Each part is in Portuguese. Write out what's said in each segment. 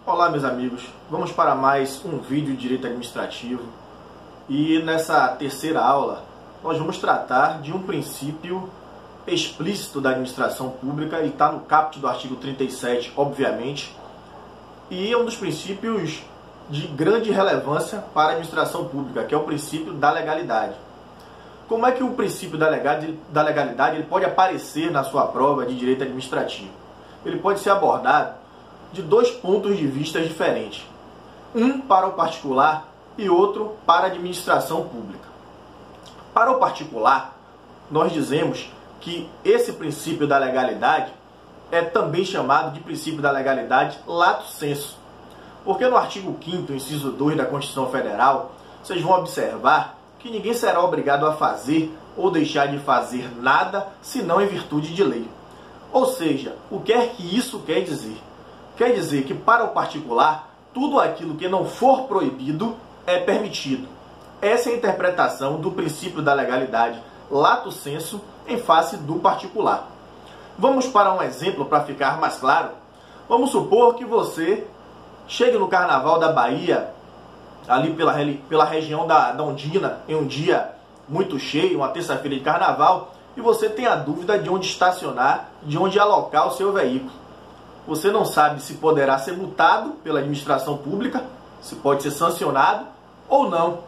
Olá, meus amigos, vamos para mais um vídeo de Direito Administrativo e nessa terceira aula nós vamos tratar de um princípio explícito da administração pública e está no caput do artigo 37, obviamente, e é um dos princípios de grande relevância para a administração pública, que é o princípio da legalidade. Como é que o princípio da legalidade ele pode aparecer na sua prova de direito administrativo? Ele pode ser abordado de dois pontos de vista diferentes. Um para o particular e outro para a administração pública. Para o particular, nós dizemos que esse princípio da legalidade é também chamado de princípio da legalidade lato sensu. Porque no artigo 5º, inciso 2 da Constituição Federal, vocês vão observar que ninguém será obrigado a fazer ou deixar de fazer nada, senão em virtude de lei. Ou seja, o que é que isso quer dizer? Quer dizer que para o particular, tudo aquilo que não for proibido é permitido. Essa é a interpretação do princípio da legalidade lato sensu em face do particular. Vamos para um exemplo para ficar mais claro. Vamos supor que você chegue no Carnaval da Bahia, ali pela região da Ondina, em um dia muito cheio, uma terça-feira de Carnaval, e você tem a dúvida de onde estacionar, de onde alocar o seu veículo. Você não sabe se poderá ser multado pela administração pública, se pode ser sancionado ou não.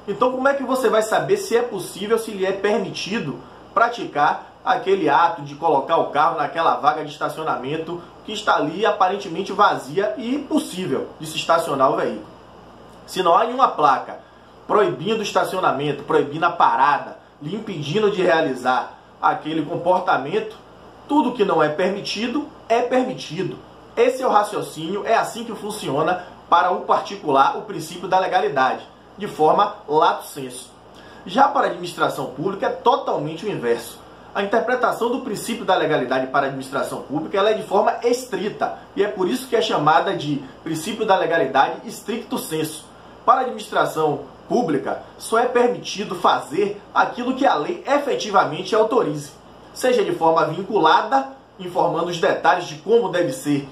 Então, como é que você vai saber se é possível, se lhe é permitido praticar aquele ato de colocar o carro naquela vaga de estacionamento que está ali aparentemente vazia e impossível de se estacionar o veículo? Se não há nenhuma placa proibindo o estacionamento, proibindo a parada, lhe impedindo de realizar aquele comportamento, tudo que não é permitido é permitido. Esse é o raciocínio, é assim que funciona para o particular o princípio da legalidade, de forma lato sensu. Já para a administração pública é totalmente o inverso. A interpretação do princípio da legalidade para a administração pública ela é de forma estrita, e é por isso que é chamada de princípio da legalidade stricto sensu. Para a administração pública, só é permitido fazer aquilo que a lei efetivamente autorize, seja de forma vinculada, informando os detalhes de como deve ser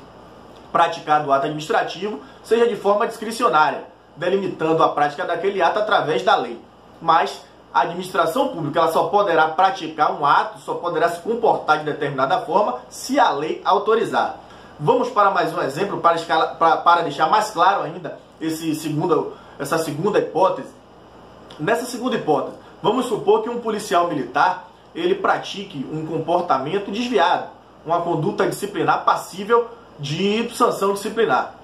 praticado o ato administrativo, seja de forma discricionária, delimitando a prática daquele ato através da lei. Mas a administração pública ela só poderá praticar um ato, só poderá se comportar de determinada forma se a lei autorizar. Vamos para mais um exemplo para deixar mais claro ainda essa segunda hipótese. Nessa segunda hipótese, vamos supor que um policial militar ele pratique um comportamento desviado, uma conduta disciplinar passível de sanção disciplinar.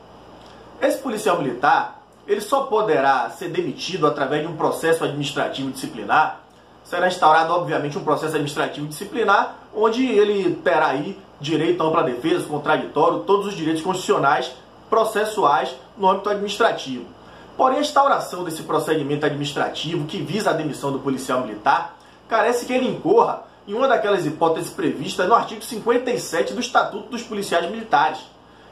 Esse policial militar ele só poderá ser demitido através de um processo administrativo disciplinar. Será instaurado, obviamente, um processo administrativo disciplinar, onde ele terá aí direito à ampla defesa, contraditório, todos os direitos constitucionais processuais no âmbito administrativo. Porém, a instauração desse procedimento administrativo que visa a demissão do policial militar carece que ele incorra em uma daquelas hipóteses previstas no artigo 57 do Estatuto dos Policiais Militares.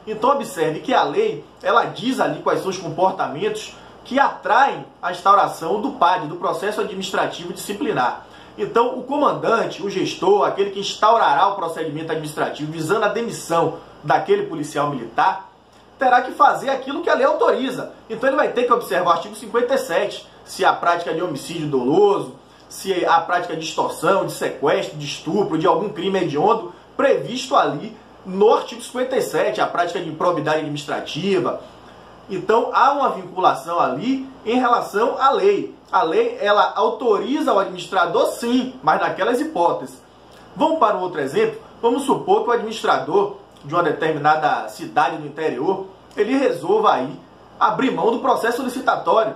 Então observe que a lei ela diz ali quais são os comportamentos que atraem a instauração do PAD, do processo administrativo disciplinar. Então o comandante, o gestor, aquele que instaurará o procedimento administrativo visando a demissão daquele policial militar, terá que fazer aquilo que a lei autoriza. Então ele vai ter que observar o artigo 57, se a prática de homicídio doloso, se a prática de extorsão, de sequestro, de estupro, de algum crime hediondo, previsto ali no artigo 57, a prática de improbidade administrativa. Então, há uma vinculação ali em relação à lei. A lei, ela autoriza o administrador, sim, mas naquelas hipóteses. Vamos para um outro exemplo. Vamos supor que o administrador de uma determinada cidade do interior, ele resolva aí abrir mão do processo licitatório.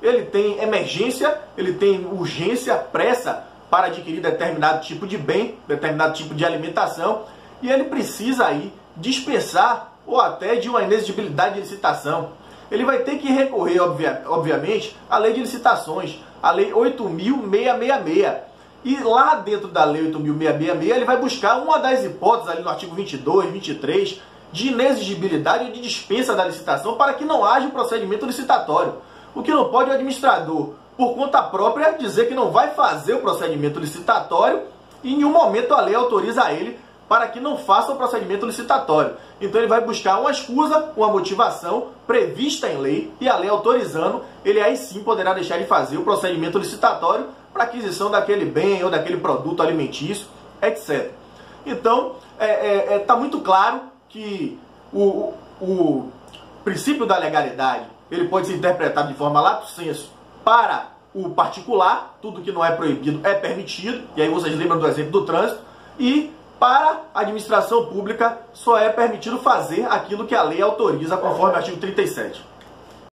Ele tem emergência, ele tem urgência, pressa para adquirir determinado tipo de bem, determinado tipo de alimentação, e ele precisa aí dispensar ou até de uma inexigibilidade de licitação. Ele vai ter que recorrer, obviamente, à lei de licitações, a lei 8.666. E lá dentro da lei 8.666, ele vai buscar uma das hipóteses ali no artigo 22, 23, de inexigibilidade ou de dispensa da licitação para que não haja um procedimento licitatório. O que não pode é o administrador, por conta própria, dizer que não vai fazer o procedimento licitatório e em nenhum momento a lei autoriza ele para que não faça o procedimento licitatório. Então ele vai buscar uma escusa, uma motivação prevista em lei, e a lei autorizando, ele aí sim poderá deixar de fazer o procedimento licitatório para aquisição daquele bem ou daquele produto alimentício, etc. Então, está muito claro que o princípio da legalidade ele pode ser interpretado de forma lato sensu para o particular, tudo que não é proibido é permitido, e aí vocês lembram do exemplo do trânsito, e para a administração pública só é permitido fazer aquilo que a lei autoriza conforme o artigo 37.